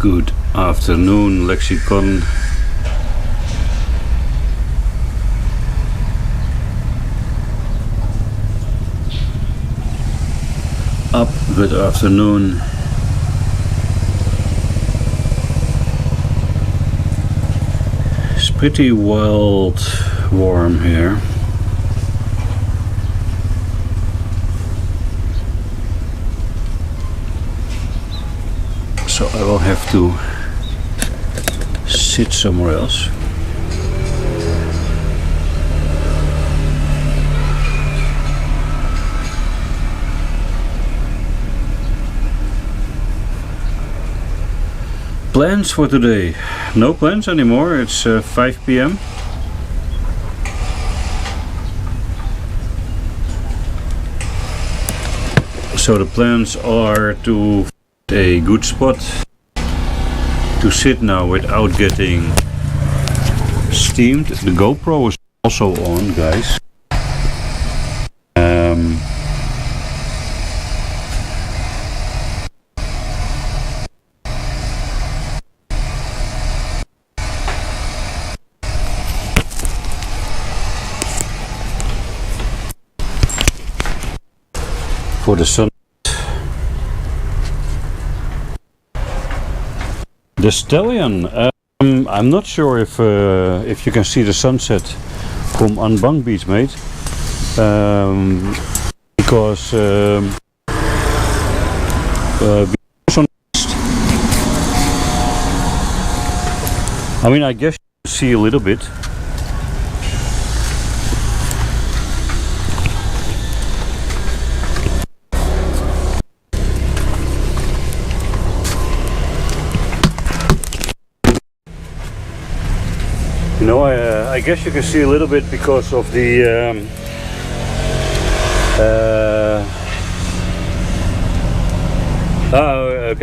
Good afternoon, Lexicon. Up, good afternoon. It's pretty wild warm here. So I will have to sit somewhere else. Plans for today? No plans anymore. It's 5 p.m. So the plans are to a good spot to sit now without getting steamed. The GoPro is also on, guys. For the sun. The Stallion. I'm not sure if you can see the sunset from Anbang Beach, mate. Because I mean, I guess you see a little bit. You know, I guess you can see a little bit because of the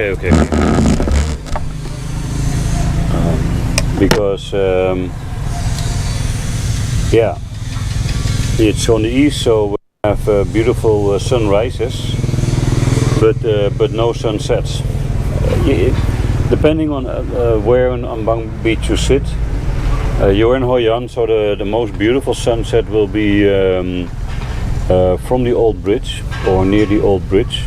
okay. Because yeah, it's on the east, so we have beautiful sunrises, but no sunsets. Depending on where on Anbang Beach you sit. You're in Hoi An, so the most beautiful sunset will be from the old bridge, or near the old bridge,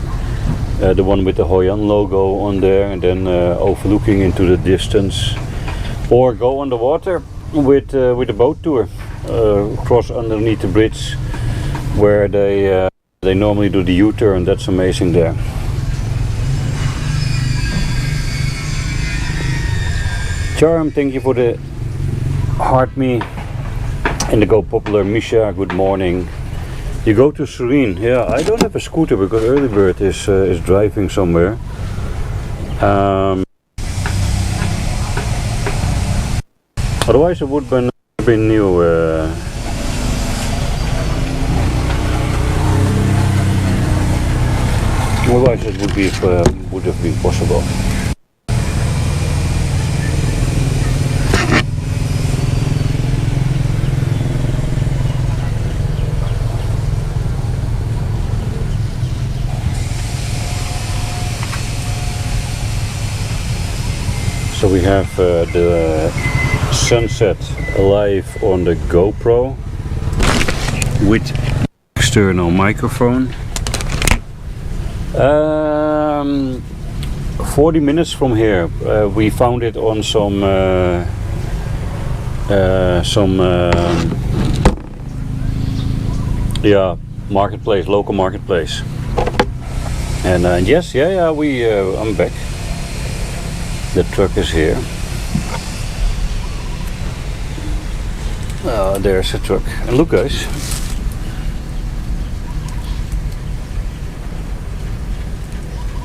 the one with the Hoi An logo on there, and then overlooking into the distance, or go on the water with a boat tour, cross underneath the bridge, where they normally do the U-turn. That's amazing there. Charm, thank you for the heart me, and the Go Popular Misha, good morning. You go to Serene. Yeah, I don't have a scooter because Early Bird is driving somewhere. Otherwise it would have been new. Otherwise it would have been possible. So we have the sunset live on the GoPro with external microphone. 40 minutes from here. We found it on some marketplace, local marketplace. And yes, I'm back. The truck is here. There's a truck. And look, guys.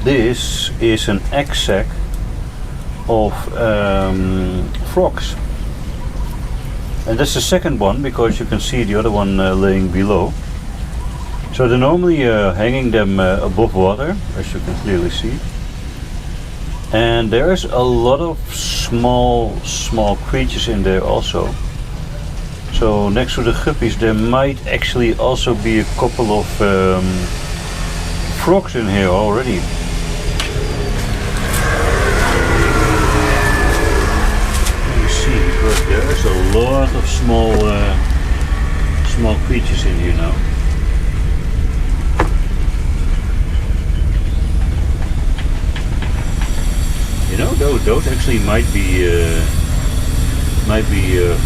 This is an egg sack of frogs. And that's the second one, because you can see the other one laying below. So they're normally hanging them above water, as you can clearly see. And there's a lot of small creatures in there also. So next to the guppies there might actually also be a couple of frogs in here already. see because there's a lot of small creatures in here now. You know, those actually might be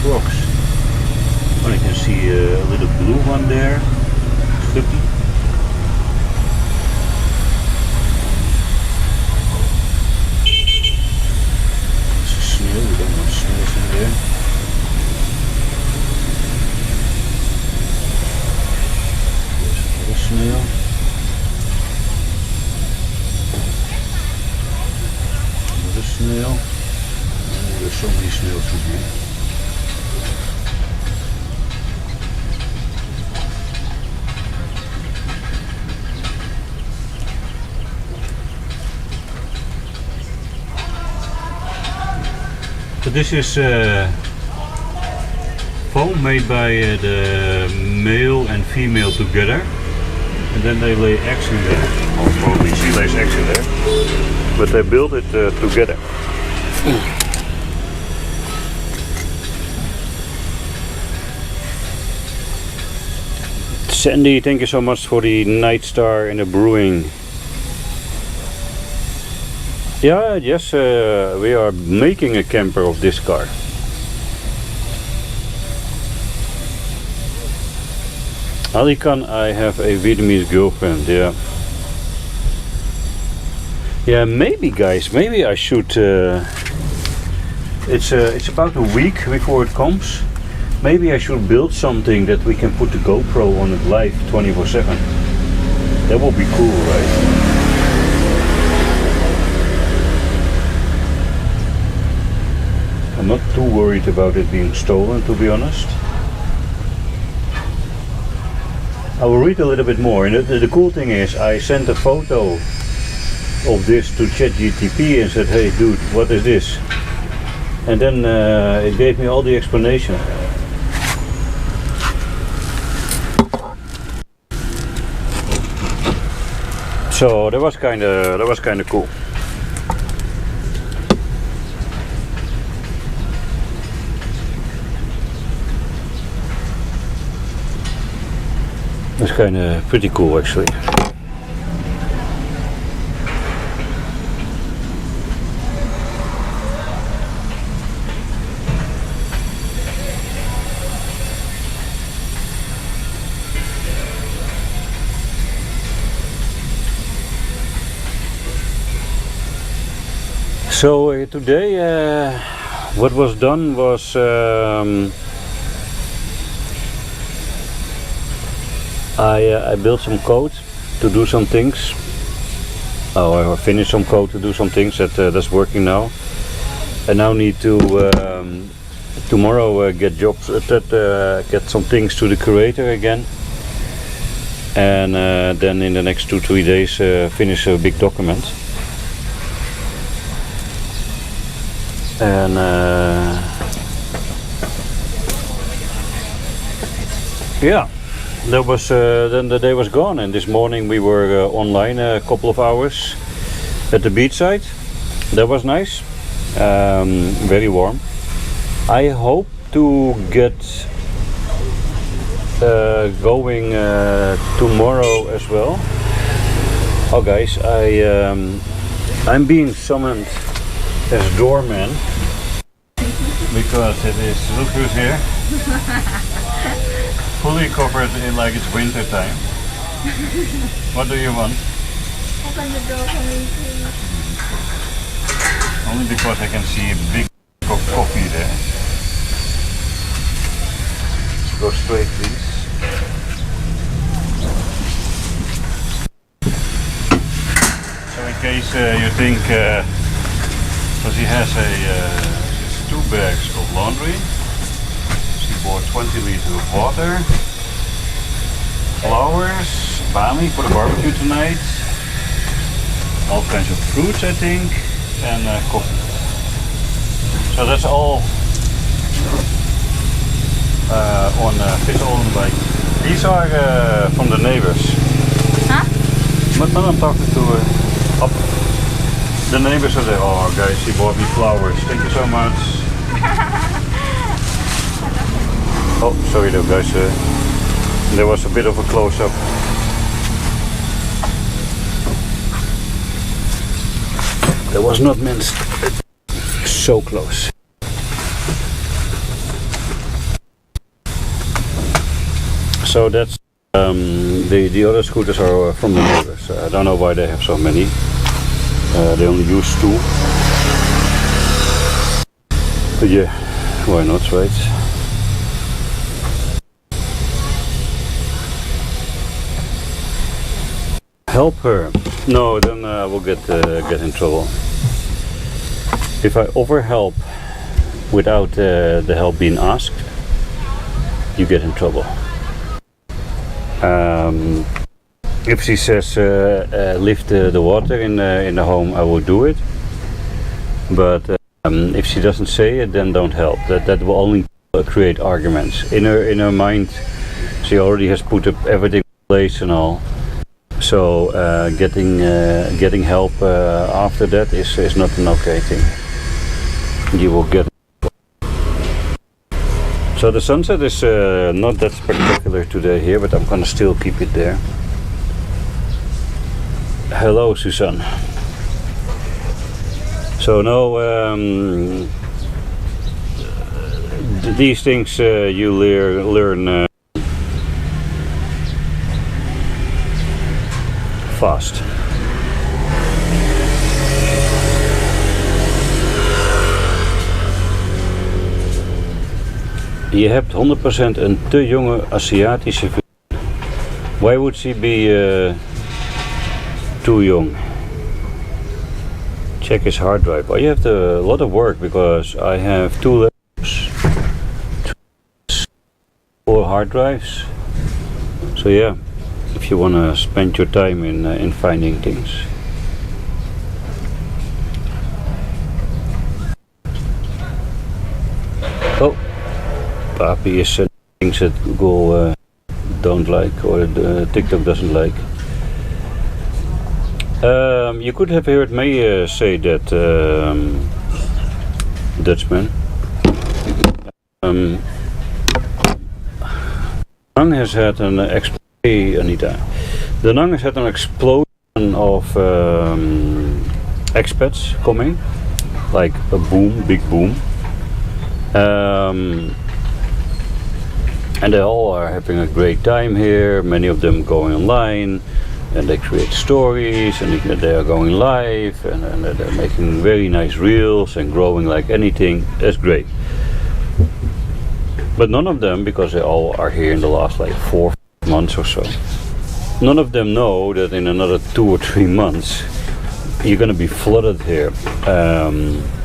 frogs. Oh, I can see a little blue one there. Flippy. It's a snail. We don't want snails in there. There's another snail. Another snail. Oh, there's so many snails in here. So this is foam made by the male and female together, and then they lay eggs in there. Or probably she lays eggs in there, but they build it together. Sandy, thank you so much for the Night Star and the brewing. Yeah, yes, we are making a camper of this car. Alikan, I have a Vietnamese girlfriend, yeah. Yeah, maybe guys, maybe I should, it's about a week before it comes. Maybe I should build something that we can put the GoPro on it live 24/7. That would be cool, right? I'm not too worried about it being stolen, to be honest. I will read a little bit more, and the cool thing is I sent a photo of this to ChatGPT and said, hey dude, what is this? And then it gave me all the explanation. So that was kinda cool. That's kind of pretty cool actually. So today what was done was I built some code to do some things. I finished some code to do some things that's working now. I now need to tomorrow get jobs get some things to the curator again, and then in the next 2-3 days finish a big document. And yeah. That was then the day was gone, and this morning we were online a couple of hours at the beachside. That was nice, very warm. I hope to get going tomorrow as well. Oh guys, I'm being summoned as doorman because it is, look who's here. Fully covered in like it's winter time. What do you want? Open the door for me, please. Only because I can see a big cup of coffee there. Go straight, please. So in case you think, because he has it's 2 bags of laundry. Bought 20 liters of water, flowers, bami for the barbecue tonight, all kinds of fruits I think, and coffee. So that's all on Fish on the bike. These are from the neighbors. Huh? But now I'm talking to up. The neighbors are there. Oh guys, she bought me flowers. Thank you so much. Oh, sorry though guys, there was a bit of a close-up. That was not meant so close. So that's the other scooters are from the neighbors. I don't know why they have so many. They only use 2. But yeah, why not, right? Help her. No, then I will get in trouble. If I overhelp without the help being asked, you get in trouble. If she says lift the water in the home, I will do it. But if she doesn't say it, then don't help. That will only create arguments. In her mind, she already has put up everything in place and all. So getting help after that is not an okay thing. You will get. So the sunset is not that spectacular today here, but I'm gonna still keep it there. Hello, Suzanne. So no, these things you learn fast. Je hebt 100% een te jonge Aziatische vriend. Why would she be too young? Check his hard drive. Oh, you have a lot of work because I have 2 laptops, 4 hard drives. So yeah, if you want to spend your time in finding things. Oh. Papi is things that Google don't like or TikTok doesn't like. You could have heard me say that, Dutchman. Nang has had an Anita. The Nang has had an explosion of expats coming, like a boom, big boom. And they all are having a great time here, many of them going online, and they create stories, and they are going live, and they're making very nice reels and growing like anything. That's great. But none of them, because they all are here in the last like 4 months or so, none of them know that in another 2 or 3 months you're going to be flooded here.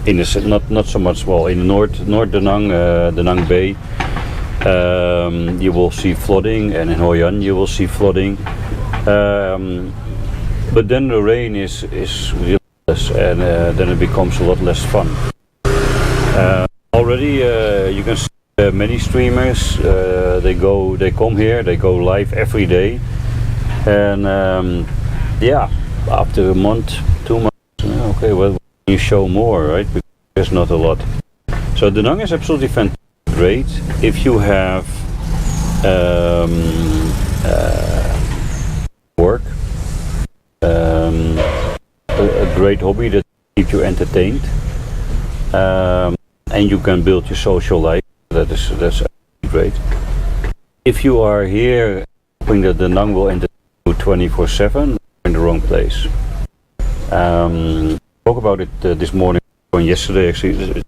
In a, not so much, well, in the North Da Nang, Da Nang Bay, you will see flooding, and in Hoi An you will see flooding. But then the rain is really less, and then it becomes a lot less fun. Already you can see many streamers. They come here, they go live every day, and yeah, after a month, 2 months, okay, well, you show more, right? Because there's not a lot. So Da Nang is absolutely fantastic. Great if you have work, a great hobby that keeps you entertained, and you can build your social life. That's great. If you are here hoping that Da Nang will entertain you 24/7, you're in the wrong place. Spoke about it this morning and yesterday actually.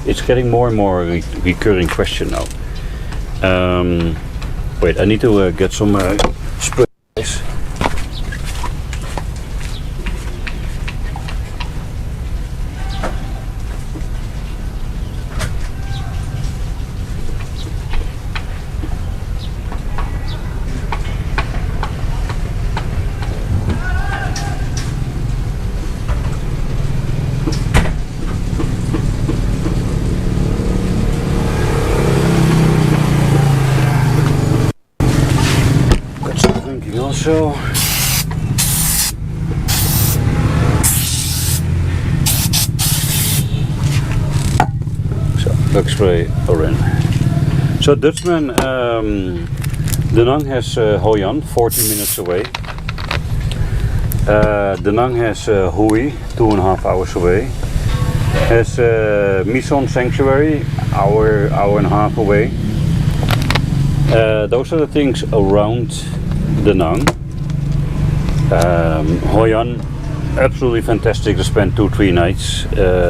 It's getting more and more a recurring question now. Wait, I need to get some sprays. Also, so Luxray Oren. So Dutchman, Da Nang has Hoi An, 40 minutes away. Da Nang has Hui, 2.5 hours away. Has My Son Sanctuary, hour and a half away. Those are the things around Da Nang. Hoi An, absolutely fantastic to spend 2-3 nighs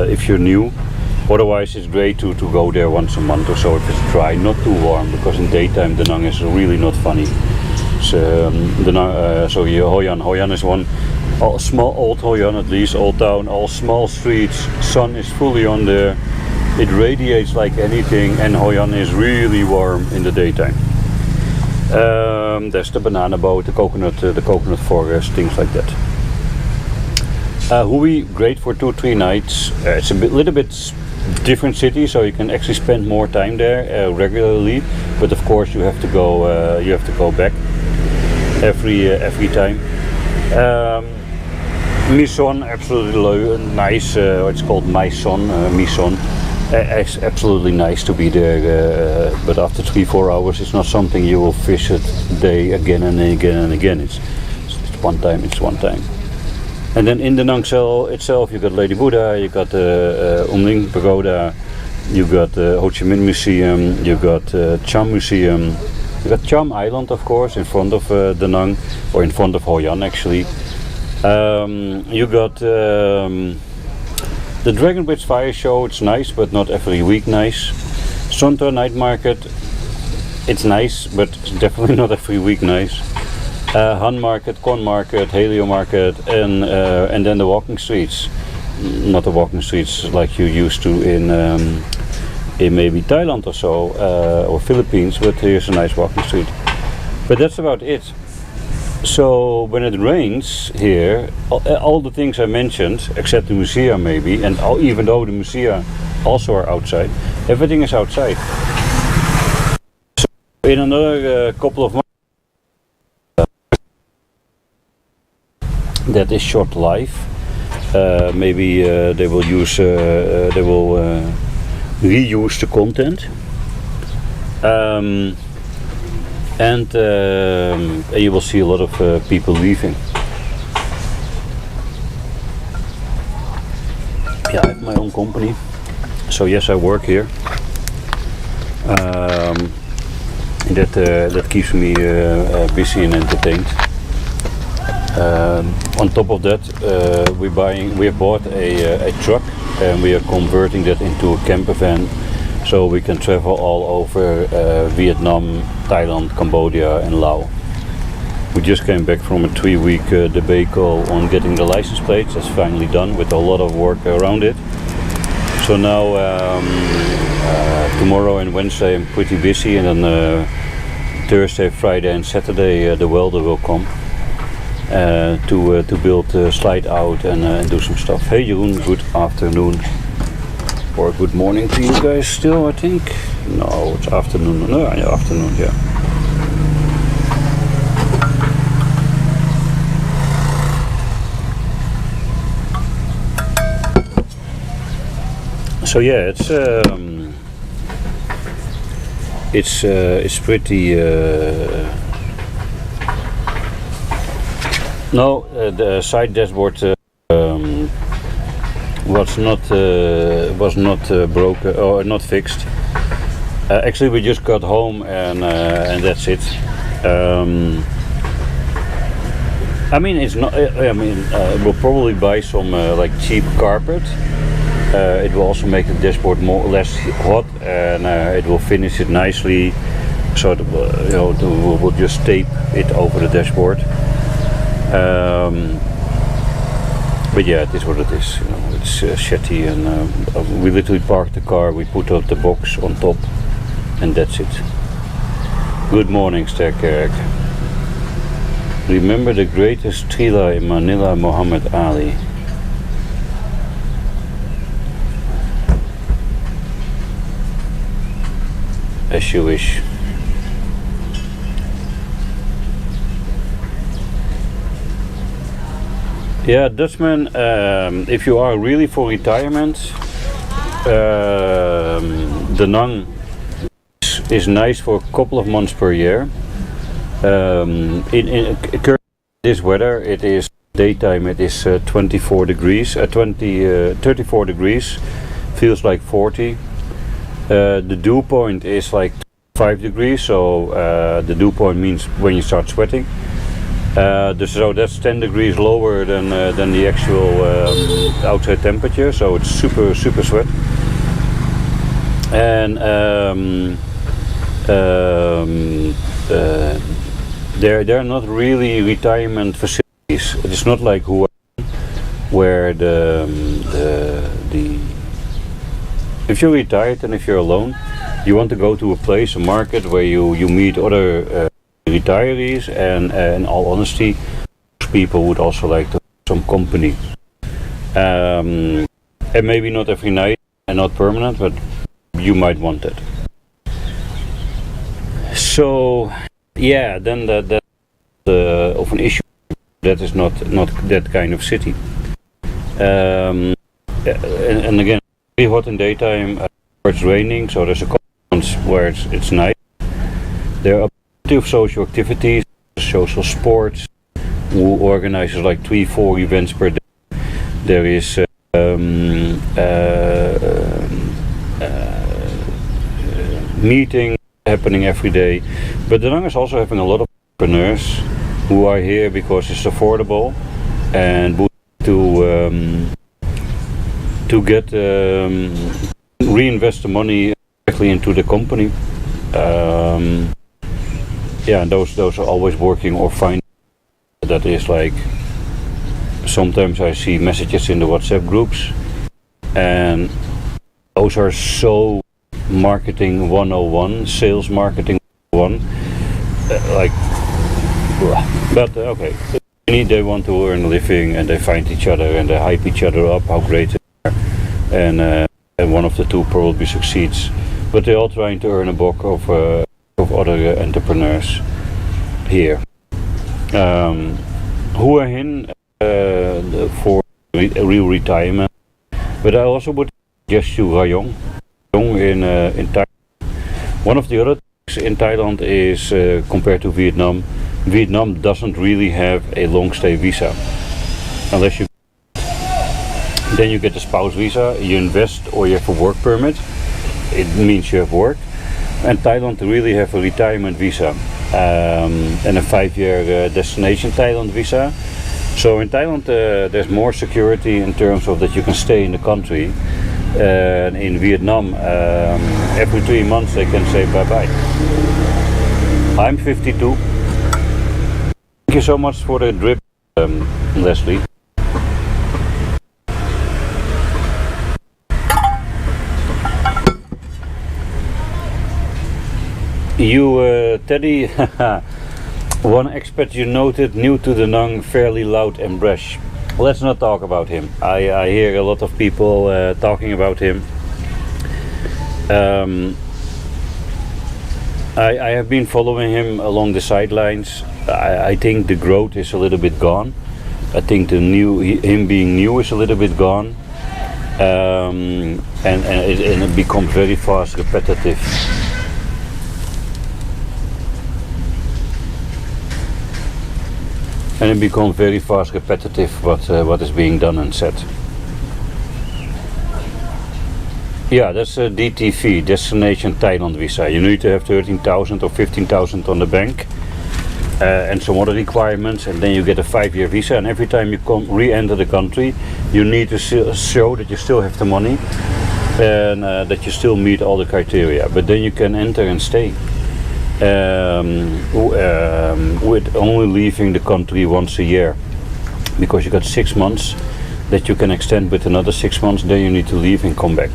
if you're new. Otherwise it's great to go there once a month or so if it's dry, not too warm, because in daytime Da Nang is really not funny. So, Hoi An is one small old Hoi An, at least old town, all small streets, sun is fully on there, it radiates like anything, and Hoi An is really warm in the daytime. There's the banana boat, the coconut forest, things like that. Hui, great for 2-3 nights. It's a little bit different city, so you can actually spend more time there regularly. But of course, you have to go back every time. My Son, absolutely nice. It's called My Son, My Son. It's absolutely nice to be there, but after 3-4 hours it's not something you will visit day again and again and again. It's one time, And then in Da Nang itself you got Lady Buddha, you got the Umling Pagoda, you got the Ho Chi Minh Museum, you got Cham Museum, you got Cham Island of course in front of Da Nang, or in front of Hoi An actually. You got the Dragon Bridge Fire Show, it's nice, but not every week nice. Sontra Night Market, it's nice, but it's definitely not every week nice. Han Market, Con Market, Helio Market, and then the walking streets. Not the walking streets like you used to in maybe Thailand or so, or Philippines, but here's a nice walking street. But that's about it. So when it rains here, all the things I mentioned, except the musea maybe, and even though the musea also are outside, everything is outside. So in another couple of months, that is short life. Maybe they will reuse the content. And you will see a lot of people leaving. Yeah, I have my own company, so yes, I work here. That keeps me busy and entertained. On top of that, we have bought a truck, and we are converting that into a camper van. So we can travel all over Vietnam, Thailand, Cambodia and Laos. We just came back from a 3-week debacle on getting the license plates. That's finally done with a lot of work around it. So now tomorrow and Wednesday I'm pretty busy, and then Thursday, Friday and Saturday the welder will come to build slide out and do some stuff. Hey Jeroen, good afternoon. Or good morning to you guys still, I think. No, it's afternoon. No, yeah, afternoon, yeah. So yeah, it's pretty. No, the side dashboard. Was not broken or not fixed. Actually, we just got home and that's it. I mean, it's not. We'll probably buy some like cheap carpet. It will also make the dashboard less hot, and it will finish it nicely. So we'll just tape it over the dashboard. But yeah, it is what it is. It's shitty, and we literally parked the car. We put up the box on top, and that's it. Good morning, Sterkerk. Remember the greatest thriller in Manila, Muhammad Ali. As you wish. Yeah, Dutchman, if you are really for retirement, Da Nang is nice for a couple of months per year. In current this weather, it is daytime. It is 24 degrees, 34 degrees, feels like 40. The dew point is like 5 degrees, so the dew point means when you start sweating. So that's 10 degrees lower than the actual outside temperature, so it's super sweat. And there are not really retirement facilities. It is not like Hua, where if you're retired and if you're alone, you want to go to a place, a market where you meet other retirees, and in all honesty, people would also like to have some company. And maybe not every night and not permanent, but you might want it. So yeah, then that of an issue. That is not that kind of city. And again, very hot in daytime, where it's raining, so there's a couple of months where it's nice. There are plenty of social activities, social sports, who organizes like 3-4 events per day. There is meeting happening every day. But Da Nang is also having a lot of entrepreneurs who are here because it's affordable and to get reinvest the money directly into the company. Yeah, and those are always working or finding. That is like, sometimes I see messages in the WhatsApp groups, and those are so marketing 101, sales marketing 101, like, but okay, they want to earn a living, and they find each other and they hype each other up how great they are, and one of the two probably succeeds, but they're all trying to earn a buck of other entrepreneurs here. Hua Hin for real retirement, but I also would suggest you Rayong in Thailand. One of the other things in Thailand is compared to Vietnam doesn't really have a long stay visa, unless you then you get a spouse visa, you invest, or you have a work permit. It means you have work. And Thailand really have a retirement visa and a 5-year destination Thailand visa. So in Thailand there's more security in terms of that you can stay in the country. In Vietnam, every 3 months they can say bye-bye. I'm 52. Thank you so much for the drip, Leslie. You, Teddy, one expat you noted new to Da Nang, fairly loud and brash. Let's not talk about him. I hear a lot of people talking about him. I have been following him along the sidelines. I think the growth is a little bit gone. I think him being new is a little bit gone, and it becomes very fast repetitive. And it becomes very fast repetitive what is being done and said. Yeah, that's a DTV, Destination Thailand Visa. You need to have 13,000 or 15,000 on the bank and some other requirements, and then you get a 5-year visa, and every time you re-enter the country you need to show that you still have the money and that you still meet all the criteria, but then you can enter and stay. With only leaving the country once a year, because you got 6 months that you can extend with another 6 months, then you need to leave and come back.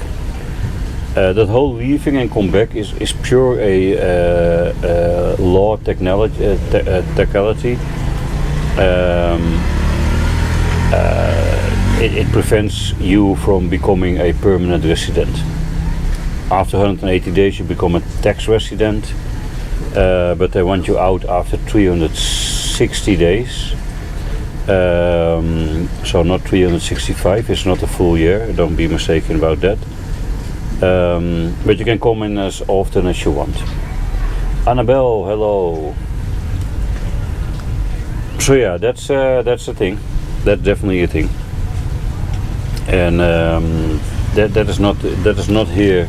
That whole leaving and come back is pure a law technicality. It prevents you from becoming a permanent resident. After 180 days you become a tax resident. But they want you out after 360 days. So not 365, it's not a full year, don't be mistaken about that. But you can come in as often as you want. Annabelle, hello. So yeah, that's a thing. That's definitely a thing. And that is not here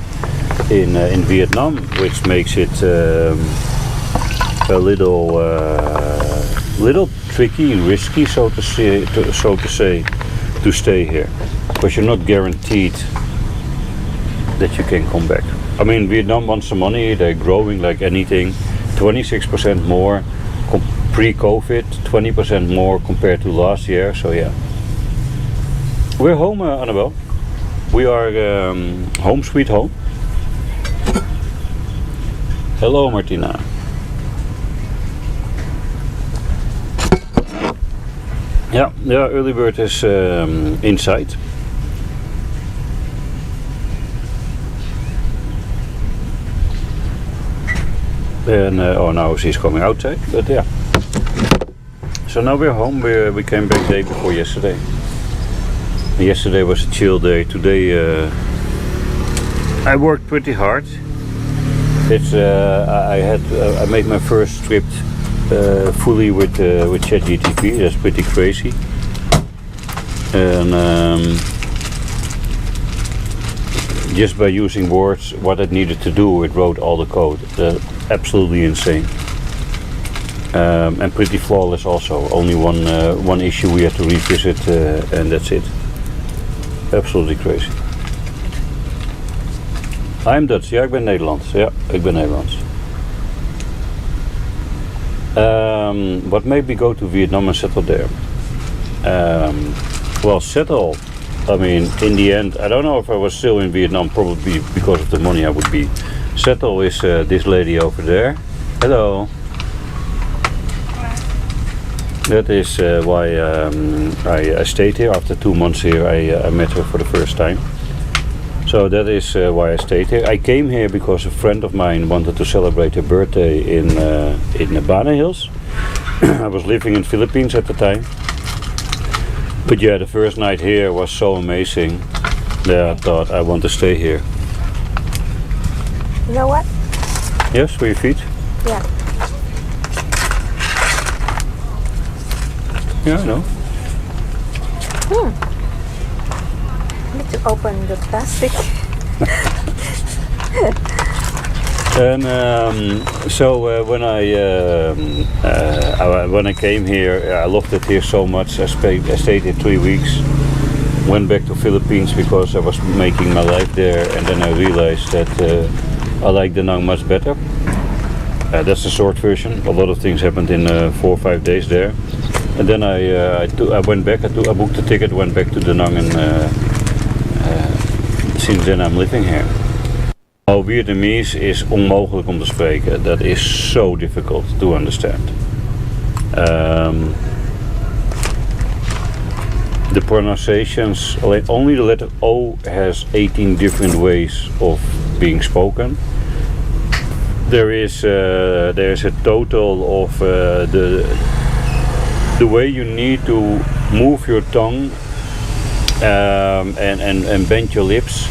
in Vietnam, which makes it a little tricky and risky, so to say, to stay here, because you're not guaranteed that you can come back. I mean, Vietnam wants some money. They're growing like anything. 26% more pre-COVID, 20% more compared to last year. So yeah, we're home, Annabelle. We are home sweet home. Hello, Martina. Yeah, early bird is inside. And oh, now she's coming outside, but yeah. So now we're home. We came back day before yesterday. Yesterday was a chill day. Today I worked pretty hard. It's I made my first script fully with ChatGPT. That's pretty crazy. And just by using words, what it needed to do, it wrote all the code. Absolutely insane. And pretty flawless also. Only one issue we had to revisit, and that's it. Absolutely crazy. I'm Dutch. Ja, ik ben Nederlands. Ja, ik ben Nederlands. What made me go to Vietnam and settle there? Well, settle. I mean, in the end, I don't know if I was still in Vietnam, probably because of the money I would be. Settle is this lady over there. Hello. That is why I stayed here. After 2 months here, I met her for the first time. So that is why I stayed here. I came here because a friend of mine wanted to celebrate her birthday in Bana Hills. I was living in Philippines at the time. But yeah, the first night here was so amazing that I thought I want to stay here. You know what? Yes, for your feet? Yeah. Yeah, I know. I need to open the plastic. And so when I came here, I loved it here so much. I stayed here 3 weeks. Went back to Philippines because I was making my life there, and then I realized that I like Da Nang much better. That's the short version. A lot of things happened in 4 or 5 days there, and then I went back. I booked a ticket, went back to Da Nang, and since then I'm living here. Oh, Vietnamese is onmogelijk om te spreken. That is so difficult to understand. The pronunciations, only the letter O has 18 different ways of being spoken. There is a total of the way you need to move your tongue and bend your lips.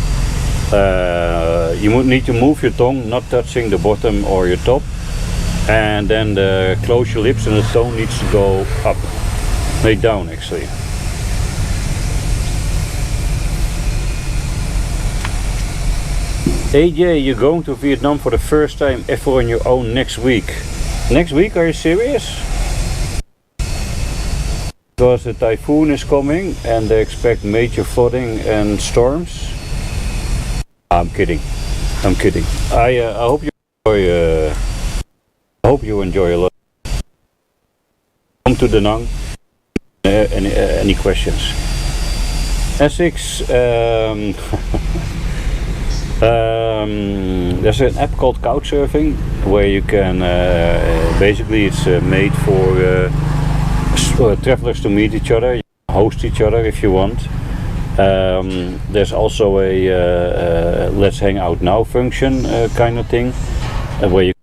You need to move your tongue, not touching the bottom or your top, and then close your lips, and the tone needs to go up, made down actually. AJ, you're going to Vietnam for the first time ever on your own next week. Next week? Are you serious? Because the typhoon is coming and they expect major flooding and storms. I'm kidding. I'm kidding. I hope you enjoy. I hope you enjoy a lot. Come to Da Nang. Any questions? Essex. There's an app called Couchsurfing where you can basically it's made for travelers to meet each other, you can host each other if you want. There's also a let's hang out now function kind of thing where you